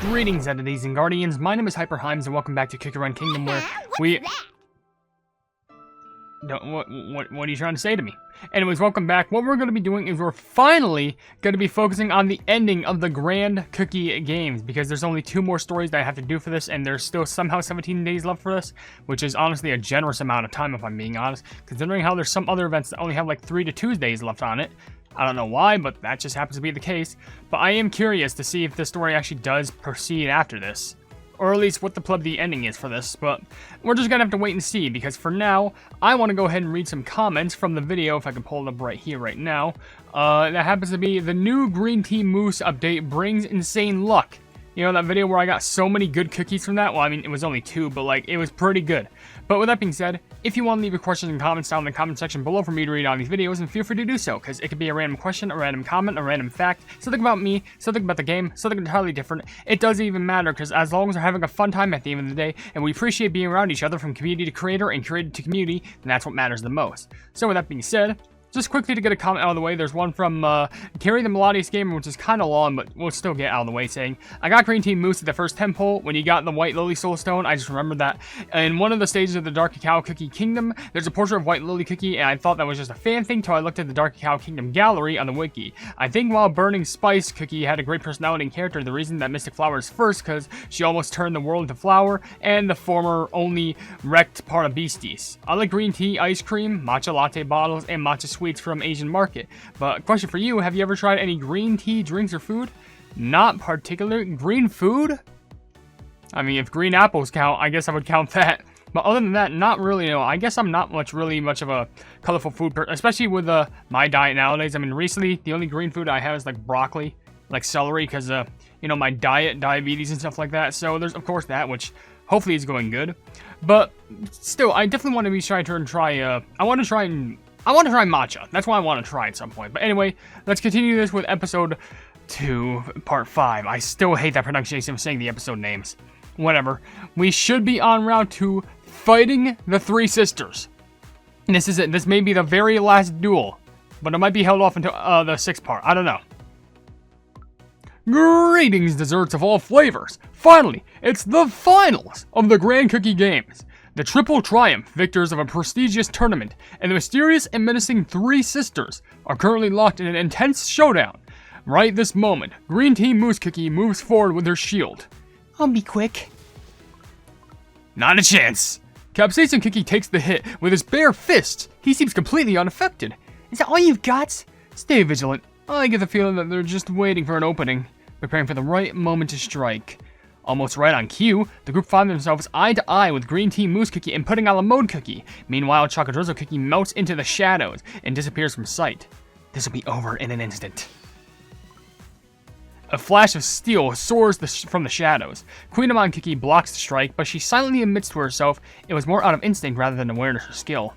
Greetings, entities and guardians. My name is HyperHimes, and welcome back to Kouign-Amann Kingdom, where we... What are you trying to say to me? Anyways, welcome back. What we're going to be doing is we're finally going to be focusing on the ending of the Grand Cookie games, because there's only 2 more stories that I have to do for this, and there's still somehow 17 days left for this, which is honestly a generous amount of time, if I'm being honest, considering how there's some other events that only have like 3 to 2 days left on it. I don't know why, but that just happens to be the case. But I am curious to see if the story actually does proceed after this. Or at least what the ending is for this. But we're just gonna have to wait and see, because for now, I want to go ahead and read some comments from the video, if I can pull it up right here, right now. That happens to be the new Green Tea Mousse update brings insane luck. You know, that video where I got so many good cookies from that? Well, I mean, it was only 2, but, like, it was pretty good. But with that being said, if you want to leave your questions and comments down in the comment section below for me to read on these videos, then feel free to do so, because it could be a random question, a random comment, a random fact, something about me, something about the game, something entirely different. It doesn't even matter, because as long as we're having a fun time at the end of the day, and we appreciate being around each other from community to creator and creator to community, then that's what matters the most. So with that being said, just quickly to get a comment out of the way, there's one from Carrie the Melodious Gamer, which is kind of long, but we'll still get out of the way, saying, I got Green Tea Mousse at the first temple. When you got the White Lily Soul Stone, I just remembered that in one of the stages of the Dark Cacao Cookie Kingdom, there's a portrait of White Lily Cookie, and I thought that was just a fan thing till I looked at the Dark Cacao Kingdom gallery on the wiki. I think while Burning Spice Cookie had a great personality and character, the reason that Mystic Flower is first, because she almost turned the world into flour, and the former only wrecked part of Beasties. I like green tea, ice cream, matcha latte bottles, and matcha sweets from Asian market. But question for you, have you ever tried any green tea drinks or food? Not particular. Green food? I mean, if green apples count, I guess I would count that. But other than that, not really. No, I guess I'm not really much of a colorful food person, especially with my diet nowadays. I mean, recently, the only green food I have is like broccoli, like celery, because, you know, my diet, diabetes and stuff like that. So there's, of course, that, which hopefully is going good. But still, I definitely want to be trying to try, I want to try matcha. That's what I want to try at some point. But anyway, let's continue this with episode 2, part 5. I still hate that pronunciation of saying the episode names. Whatever. We should be on round 2, fighting the 3 sisters. And this is it. This may be the very last duel, but it might be held off until the 6th part. I don't know. Greetings, desserts of all flavors. Finally, it's the finals of the Grand Cookie Games. The Triple Triumph, victors of a prestigious tournament, and the mysterious and menacing 3 sisters are currently locked in an intense showdown. Right this moment, Green Tea Mousse Cookie moves forward with her shield. I'll be quick. Not a chance. Capsaicin Cookie takes the hit with his bare fists. He seems completely unaffected. Is that all you've got? Stay vigilant. I get the feeling that they're just waiting for an opening, preparing for the right moment to strike. Almost right on cue, the group find themselves eye to eye with Green Tea Mousse Cookie and Kouign-Amann Cookie. Meanwhile, Chocolate Drizzle Cookie melts into the shadows and disappears from sight. This will be over in an instant. A flash of steel soars from the shadows. Kouign-Amann Cookie blocks the strike, but she silently admits to herself it was more out of instinct rather than awareness or skill.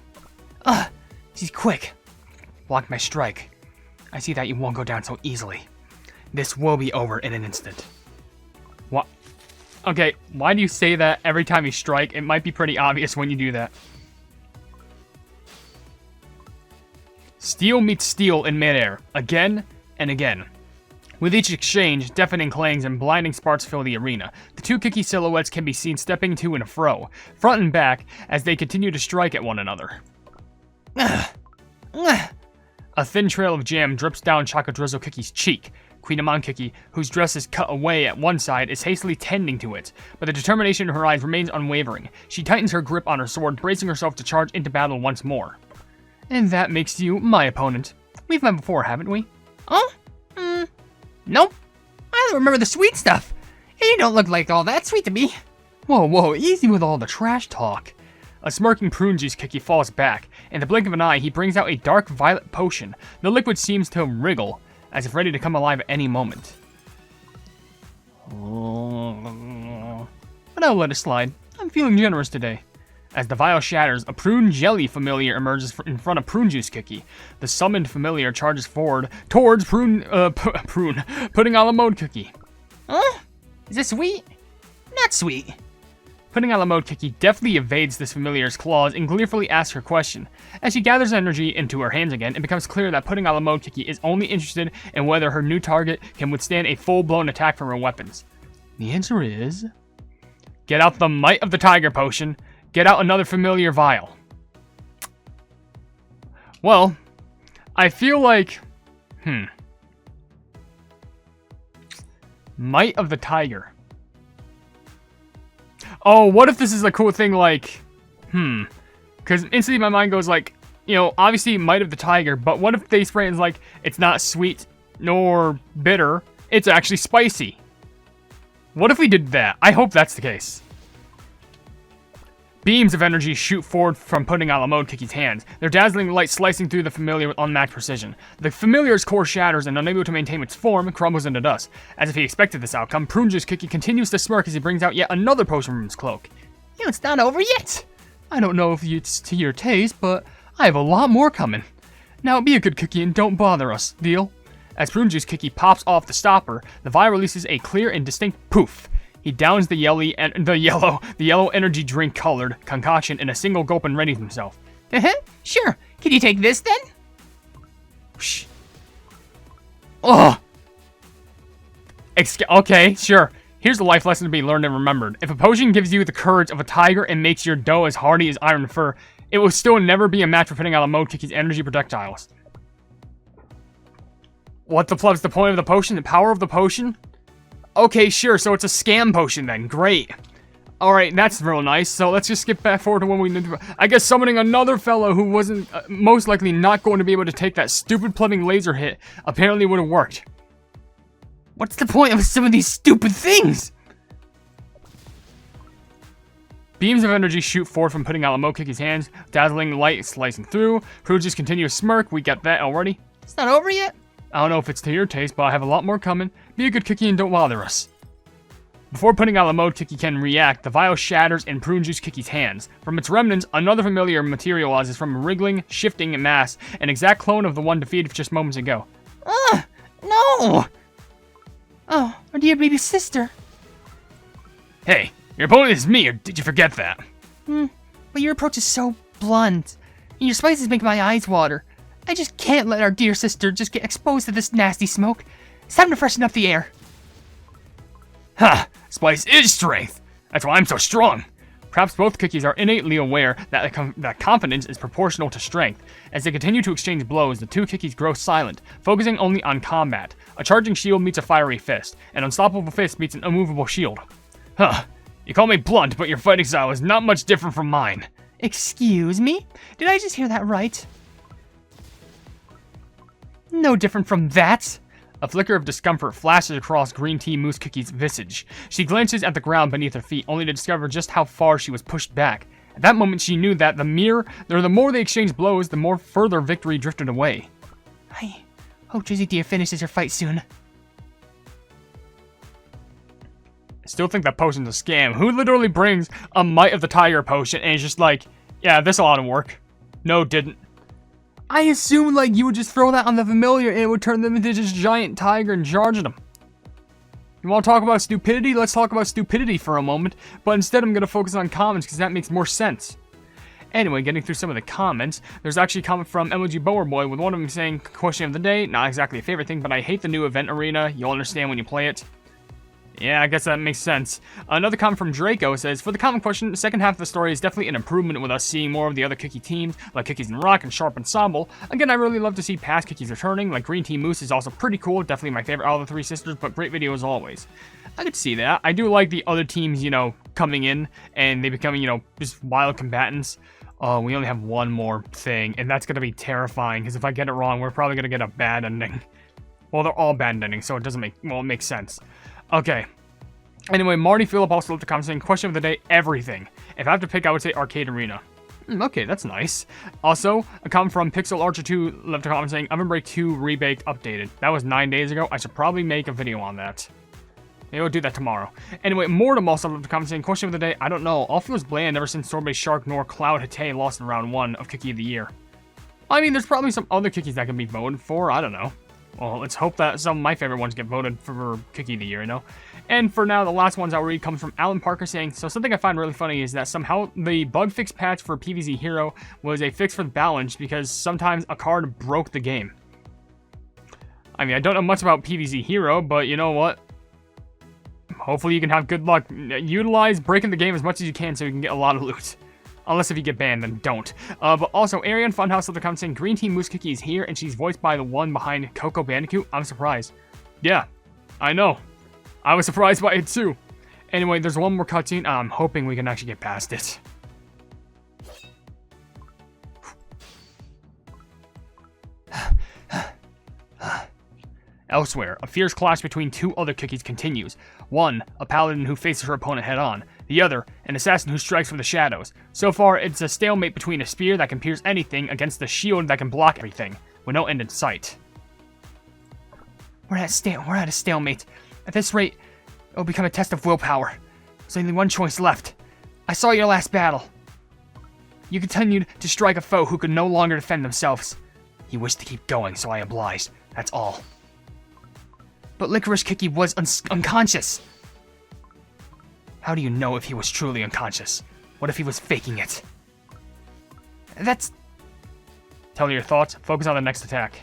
She's quick. Block my strike. I see that you won't go down so easily. This will be over in an instant. What? Okay, why do you say that every time you strike? It might be pretty obvious when you do that. Steel meets steel in midair, again and again. With each exchange, deafening clangs and blinding sparks fill the arena. The 2 cookie silhouettes can be seen stepping to and fro, front and back, as they continue to strike at one another. A thin trail of jam drips down Chocolate Drizzle Cookie's cheek. Kouign-Amann Cookie, whose dress is cut away at one side, is hastily tending to it, but the determination in her eyes remains unwavering. She tightens her grip on her sword, bracing herself to charge into battle once more. And that makes you my opponent. We've met before, haven't we? Oh? Nope. I don't remember the sweet stuff. You don't look like all that sweet to me. Whoa, easy with all the trash talk. A smirking Prune Juice Cookie falls back. In the blink of an eye, he brings out a dark violet potion. The liquid seems to wriggle, as if ready to come alive at any moment. But I'll let it slide. I'm feeling generous today. As the vial shatters, a Prune Jelly familiar emerges in front of Prune Juice Cookie. The summoned familiar charges forward towards Kouign-Amann Cookie. Is this sweet? Not sweet. Kouign-Amann Cookie deftly evades this familiar's claws and gleefully asks her question. As she gathers energy into her hands again, it becomes clear that Kouign-Amann Cookie is only interested in whether her new target can withstand a full-blown attack from her weapons. The answer is... Get out the Might of the Tiger potion. Get out another familiar vial. Well, I feel like... Might of the Tiger. Oh, what if this is a cool thing like... Because instantly my mind goes like, you know, obviously Might of the Tiger, but what if they spray it as like, it's not sweet nor bitter, it's actually spicy? What if we did that? I hope that's the case. Beams of energy shoot forward from putting out a mode Kiki's hands, their dazzling light slicing through the familiar with unmatched precision. The familiar's core shatters and, unable to maintain its form, crumbles into dust. As if he expected this outcome, Prune Juice Kiki continues to smirk as he brings out yet another potion from his cloak. You know, it's not over yet. I don't know if it's to your taste, but I have a lot more coming. Now be a good Kiki and don't bother us, deal? As Prune Juice Kiki pops off the stopper, the vial releases a clear and distinct poof. He downs the yellow energy drink colored concoction in a single gulp and readies himself. Sure. Can you take this then? Shh. Oh. Okay, sure. Here's a life lesson to be learned and remembered. If a potion gives you the courage of a tiger and makes your dough as hardy as iron fur, it will still never be a match for putting out a mode Kiki's energy projectiles. What the flub's the point of the potion? The power of the potion? Okay, sure, so it's a scam potion then. Great. Alright, that's real nice. So let's just skip back forward to when we need to... I guess summoning another fellow who wasn't most likely not going to be able to take that stupid plumbing laser hit apparently would have worked. What's the point of some of these stupid things? Beams of energy shoot forward from putting out Mo Kiki's hands, dazzling light slicing through. Pruge's continuous smirk, we got that already. It's not over yet? I don't know if it's to your taste, but I have a lot more coming. Be a good Kiki and don't bother us. Before putting out a mode Kiki can react, the vial shatters in Prune Juice Kiki's hands. From its remnants, another familiar materializes from a wriggling, shifting mass, an exact clone of the one defeated just moments ago. No! Oh, our dear baby sister. Hey, your opponent is me, or did you forget that? But your approach is so blunt, and your spices make my eyes water. I just can't let our dear sister just get exposed to this nasty smoke. It's time to freshen up the air. Ha! Spice is strength! That's why I'm so strong! Perhaps both Kikis are innately aware that confidence is proportional to strength. As they continue to exchange blows, the two Kikis grow silent, focusing only on combat. A charging shield meets a fiery fist. An unstoppable fist meets an immovable shield. Huh. You call me blunt, but your fighting style is not much different from mine. Excuse me? Did I just hear that right? No different from that. A flicker of discomfort flashes across Green Tea Moose Kiki's visage. She glances at the ground beneath her feet, only to discover just how far she was pushed back. At that moment, she knew that the more they exchanged blows, the more further victory drifted away. I hope Drizzy Deer finishes her fight soon. I still think that potion's a scam. Who literally brings a Might of the Tiger potion and is just like, yeah, this ought to work. No, didn't. I assumed, like, you would just throw that on the familiar and it would turn them into this giant tiger and charge them. You want to talk about stupidity? Let's talk about stupidity for a moment. But instead, I'm going to focus on comments because that makes more sense. Anyway, getting through some of the comments, there's actually a comment from MLG Bowerboy with one of them saying, question of the day, not exactly a favorite thing, but I hate the new event arena. You'll understand when you play it. Yeah, I guess that makes sense. Another comment from Draco says, for the comment question, the second half of the story is definitely an improvement with us seeing more of the other Kiki teams, like Kikis and Rock and Sharp Ensemble. Again, I really love to see past Kikis returning, like Green Tea Moose is also pretty cool, definitely my favorite out of the three sisters, but great video as always. I could see that. I do like the other teams, you know, coming in, and they becoming, you know, just wild combatants. Oh, we only have one more thing, and that's going to be terrifying, because if I get it wrong, we're probably going to get a bad ending. Well, they're all bad endings, so it doesn't make, well, it makes sense. Okay. Anyway, Marty Phillip also left a comment saying, question of the day, everything. If I have to pick, I would say Arcade Arena. Okay, that's nice. Also, a comment from Pixel Archer 2 left a comment saying, OvenBreak 2 Rebaked Updated. That was 9 days ago. I should probably make a video on that. Maybe we'll do that tomorrow. Anyway, Mortem also left a comment saying, question of the day, I don't know. All feels bland ever since Sorbet Shark nor Cloud Hate lost in round 1 of Kiki of the Year. I mean, there's probably some other Kikis that can be voted for. I don't know. Well, let's hope that some of my favorite ones get voted for Kiki of the Year, you know? And for now, the last ones I'll read comes from Alan Parker saying, so something I find really funny is that somehow the bug fix patch for PvZ Hero was a fix for the balance because sometimes a card broke the game. I mean, I don't know much about PvZ Hero, but you know what? Hopefully you can have good luck. Utilize breaking the game as much as you can so you can get a lot of loot. Unless if you get banned, then don't. But also, Ariane Funhouse of the comment saying, Green Team Moose Cookie is here, and she's voiced by the one behind Coco Bandicoot. I'm surprised. Yeah, I know. I was surprised by it too. Anyway, there's one more cutscene. I'm hoping we can actually get past it. Elsewhere, a fierce clash between two other cookies continues. One, a paladin who faces her opponent head-on. The other, an assassin who strikes from the shadows. So far, it's a stalemate between a spear that can pierce anything against a shield that can block everything, with no end in sight. We're at a stalemate. At this rate, it'll become a test of willpower. There's only one choice left. I saw your last battle. You continued to strike a foe who could no longer defend themselves. He wished to keep going, so I obliged. That's all. But Licorice Cookie was unconscious. How do you know if he was truly unconscious? What if he was faking it? That's... Tell me your thoughts. Focus on the next attack.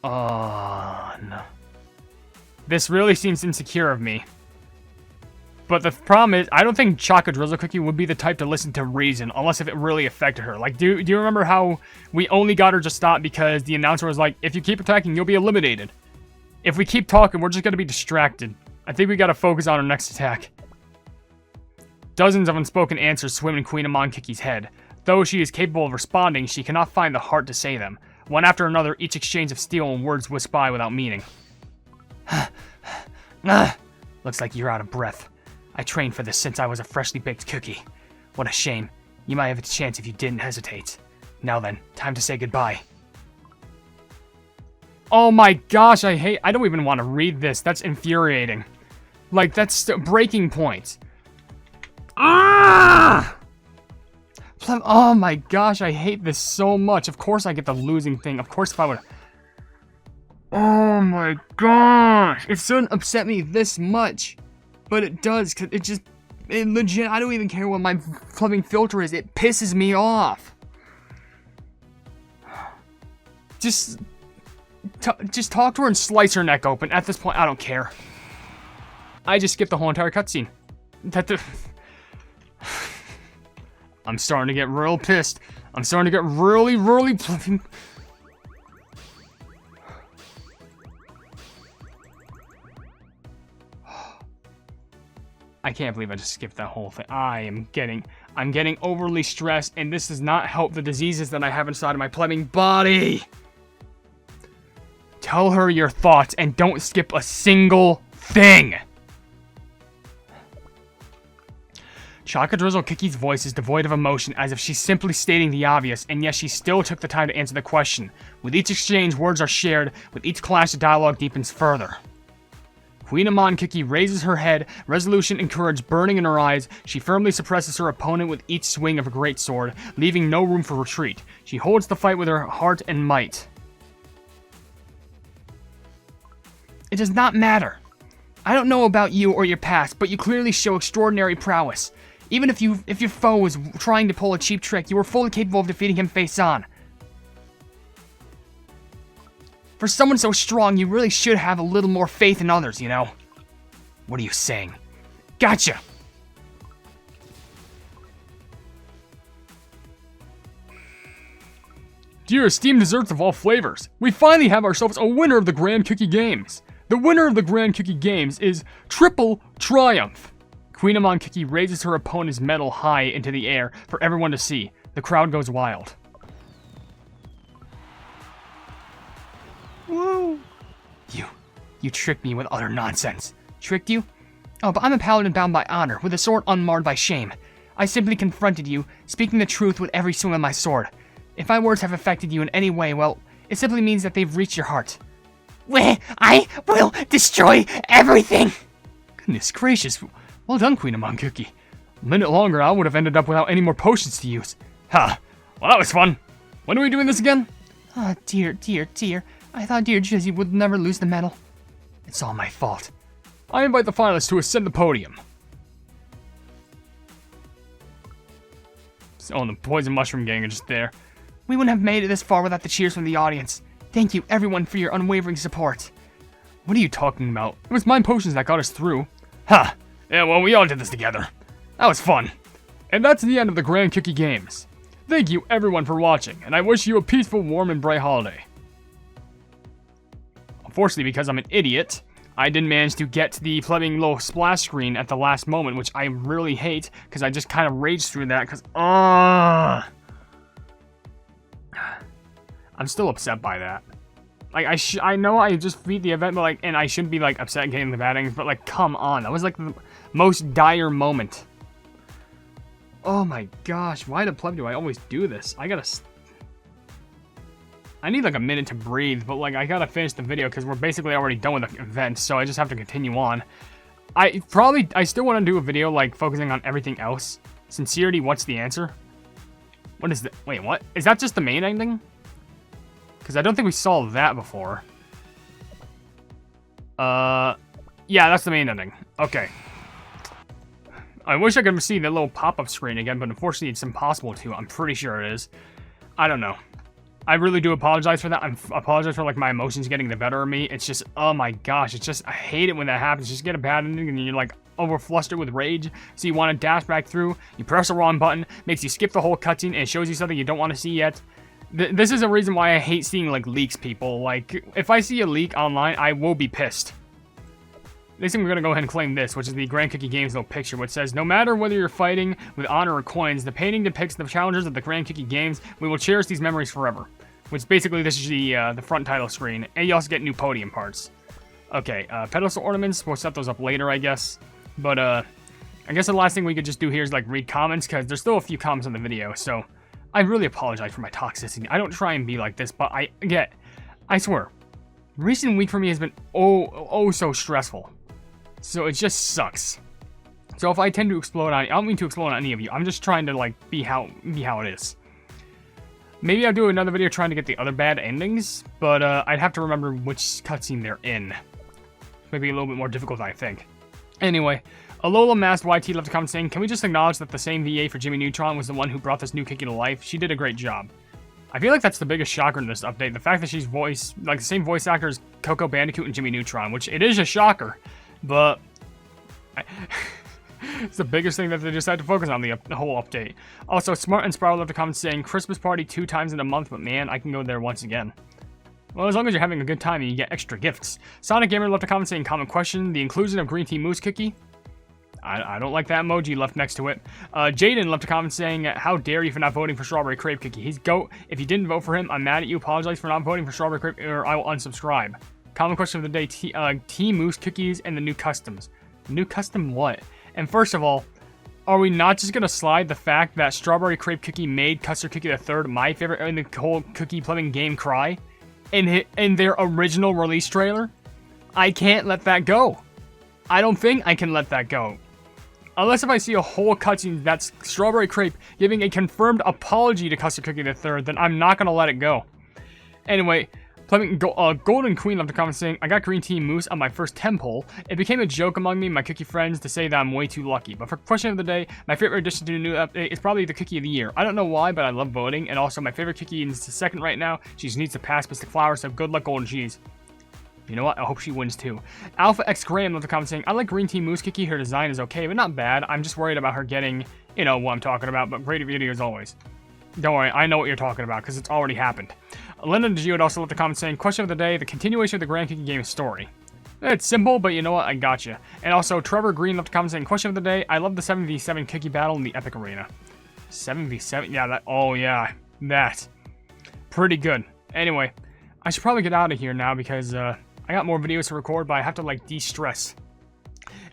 Oh, no. This really seems insecure of me. But the problem is, I don't think Chocolate Drizzle Cookie would be the type to listen to reason, unless if it really affected her. Like, do you remember how we only got her to stop because the announcer was like, if you keep attacking, you'll be eliminated. If we keep talking, we're just going to be distracted. I think we got to focus on our next attack. Dozens of unspoken answers swim in Kouign-Amann Cookie's head. Though she is capable of responding, she cannot find the heart to say them. One after another, each exchange of steel and words whisk by without meaning. Looks like you're out of breath. I trained for this since I was a freshly baked cookie. What a shame. You might have a chance if you didn't hesitate. Now then, time to say goodbye. Oh my gosh, I don't even want to read this. That's infuriating. Like, that's breaking point. Ah! Oh my gosh, I hate this so much. Of course I get the losing thing. Of course if I would... Oh my gosh. It shouldn't upset me this much. But it does, because it legit, I don't even care what my flipping filter is. It pisses me off. Just talk to her and slice her neck open. At this point, I don't care. I just skipped the whole entire cutscene. I'm starting to get real pissed. I'm starting to get really, really flipping... I can't believe I just skipped that whole thing. I'm getting overly stressed, and this does not help the diseases that I have inside of my plebing body. Tell her your thoughts, and don't skip a single thing. Chocolate Drizzle Cookie's voice is devoid of emotion, as if she's simply stating the obvious, and yet she still took the time to answer the question. With each exchange, words are shared. With each clash, the dialogue deepens further. Kouign-Amann Cookie raises her head, resolution and courage burning in her eyes. She firmly suppresses her opponent with each swing of her greatsword, leaving no room for retreat. She holds the fight with her heart and might. It does not matter. I don't know about you or your past, but you clearly show extraordinary prowess. Even if your foe was trying to pull a cheap trick, you were fully capable of defeating him face on. For someone so strong, you really should have a little more faith in others, you know? What are you saying? Gotcha! Dear esteemed desserts of all flavors, we finally have ourselves a winner of the Grand Cookie Games. The winner of the Grand Cookie Games is Triple Triumph. Kouign-Amann Cookie raises her opponent's medal high into the air for everyone to see. The crowd goes wild. Woo! You tricked me with utter nonsense. Tricked you? Oh, but I'm a paladin bound by honor, with a sword unmarred by shame. I simply confronted you, speaking the truth with every swing of my sword. If my words have affected you in any way, well, it simply means that they've reached your heart. I will destroy everything! Goodness gracious. Well done, Kouign-Amann Cookie. A minute longer, I would have ended up without any more potions to use. Ha! Well, that was fun. When are we doing this again? Oh, dear. I thought dear Jizzy would never lose the medal. It's all my fault. I invite the finalists to ascend the podium. Oh, the Poison Mushroom Gang are just there. We wouldn't have made it this far without the cheers from the audience. Thank you, everyone, for your unwavering support. What are you talking about? It was mind potions that got us through. Huh. Yeah, well, we all did this together. That was fun. And that's the end of the Grand Cookie Games. Thank you, everyone, for watching, and I wish you a peaceful, warm, and bright holiday. Unfortunately, because I'm an idiot, I didn't manage to get the flipping little splash screen at the last moment, which I really hate, because I just kind of raged through that, because, I'm still upset by that. Like, I know I just beat the event, but, like, and I shouldn't be, like, upset getting the bad endings, but, like, come on. That was, like, the most dire moment. Oh my gosh, why the pleb do I always do this? I need like a minute to breathe, but like I gotta finish the video because we're basically already done with the event, so I just have to continue on. I still want to do a video like focusing on everything else. Sincerity, what's the answer? What is that? Wait, what? Is that just the main ending? Because I don't think we saw that before. Yeah, that's the main ending. Okay. I wish I could see the little pop-up screen again, but unfortunately it's impossible to. I'm pretty sure it is. I don't know. I really do apologize for that. I apologize for like my emotions getting the better of me. It's just, oh my gosh, it's just, I hate it when that happens. Just get a bad ending and you're like over flustered with rage. So you want to dash back through, you press the wrong button, makes you skip the whole cutscene, and it shows you something you don't want to see yet. This is a reason why I hate seeing like leaks, people. Like, if I see a leak online, I will be pissed. Next thing we're going to go ahead and claim this, which is the Grand Cookie Games little picture, which says, no matter whether you're fighting with honor or coins, the painting depicts the challengers of the Grand Cookie Games. We will cherish these memories forever. Which basically, this is the front title screen. And you also get new podium parts. Okay, pedestal ornaments, we'll set those up later, I guess. But, I guess the last thing we could just do here is, like, read comments, because there's still a few comments on the video, so I really apologize for my toxicity. I don't try and be like this, but I swear, recent week for me has been oh so stressful. So it just sucks. So if I tend to explode on, I don't mean to explode on any of you. I'm just trying to like be how it is. Maybe I'll do another video trying to get the other bad endings, but I'd have to remember which cutscene they're in. Maybe a little bit more difficult than I think. Anyway, Alola Masked YT left a comment saying, can we just acknowledge that the same VA for Jimmy Neutron was the one who brought this new cookie to life? She did a great job. I feel like that's the biggest shocker in this update. The fact that she's like the same voice actor as Coco Bandicoot and Jimmy Neutron, which it is a shocker. But it's the biggest thing that they decided to focus on the whole update. Also, Smart and Spiral left a comment saying, Christmas party 2 times in a month, but man, I can go there once again. Well, as long as you're having a good time and you get extra gifts. Sonic Gamer left a comment saying, common question, the inclusion of green tea mousse cookie? I don't like that emoji left next to it. Jaden left a comment saying, how dare you for not voting for Strawberry Crepe Cookie? He's GOAT. If you didn't vote for him, I'm mad at you. Apologize for not voting for Strawberry Crepe, or I will unsubscribe. Common question of the day, tea mousse cookies and the new customs. New custom what? And first of all, are we not just going to slide the fact that Strawberry Crepe Cookie made Custard Cookie the Third my favorite in the whole cookie playing game cry? In their original release trailer? I can't let that go. I don't think I can let that go. Unless if I see a whole cutscene that's Strawberry Crepe giving a confirmed apology to Custard Cookie the Third, then I'm not going to let it go. Anyway, Golden Queen left a comment saying, I got green tea mousse on my first temple. It became a joke among me and my cookie friends to say that I'm way too lucky. But for question of the day, my favorite addition to the new update is probably the cookie of the year. I don't know why, but I love voting. And also, my favorite cookie is the second right now. She just needs to pass Mystic Flower, so good luck, Golden Cheese. You know what? I hope she wins too. Alpha X Graham left a comment saying, I like green tea mousse cookie. Her design is okay, but not bad. I'm just worried about her getting, you know, what I'm talking about. But great video as always. Don't worry, I know what you're talking about, because it's already happened. Linda DeGio also left a comment saying, question of the day, the continuation of the Grand Cookie Game story. It's simple, but you know what, I got you. And also, Trevor Green left a comment saying, question of the day, I love the 7v7 cookie battle in the Epic Arena. 7v7? Yeah, that, oh yeah, that. Pretty good. Anyway, I should probably get out of here now, because, I got more videos to record, but I have to, like, de-stress.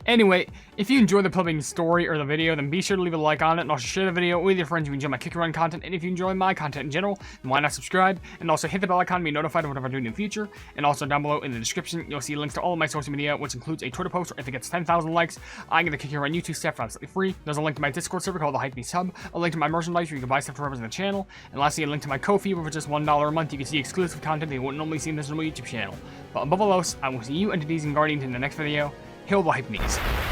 Anyway, if you enjoy the plumbing story or the video, then be sure to leave a like on it, and also share the video with your friends if you enjoy my Cookie Run content, and if you enjoy my content in general, then why not subscribe, and also hit the bell icon to be notified of whatever I do in the future, and also down below in the description, you'll see links to all of my social media, which includes a Twitter post where if it gets 10,000 likes, I get the Cookie Run YouTube stuff absolutely free. There's a link to my Discord server called the Hypenese Hub, a link to my merchandise where you can buy stuff to represent the channel, and lastly, a link to my Ko-fi where for just $1 a month you can see exclusive content that you wouldn't normally see in this normal YouTube channel. But above all else, I will see you entities and guardians in the next video. Hail the Hypenese.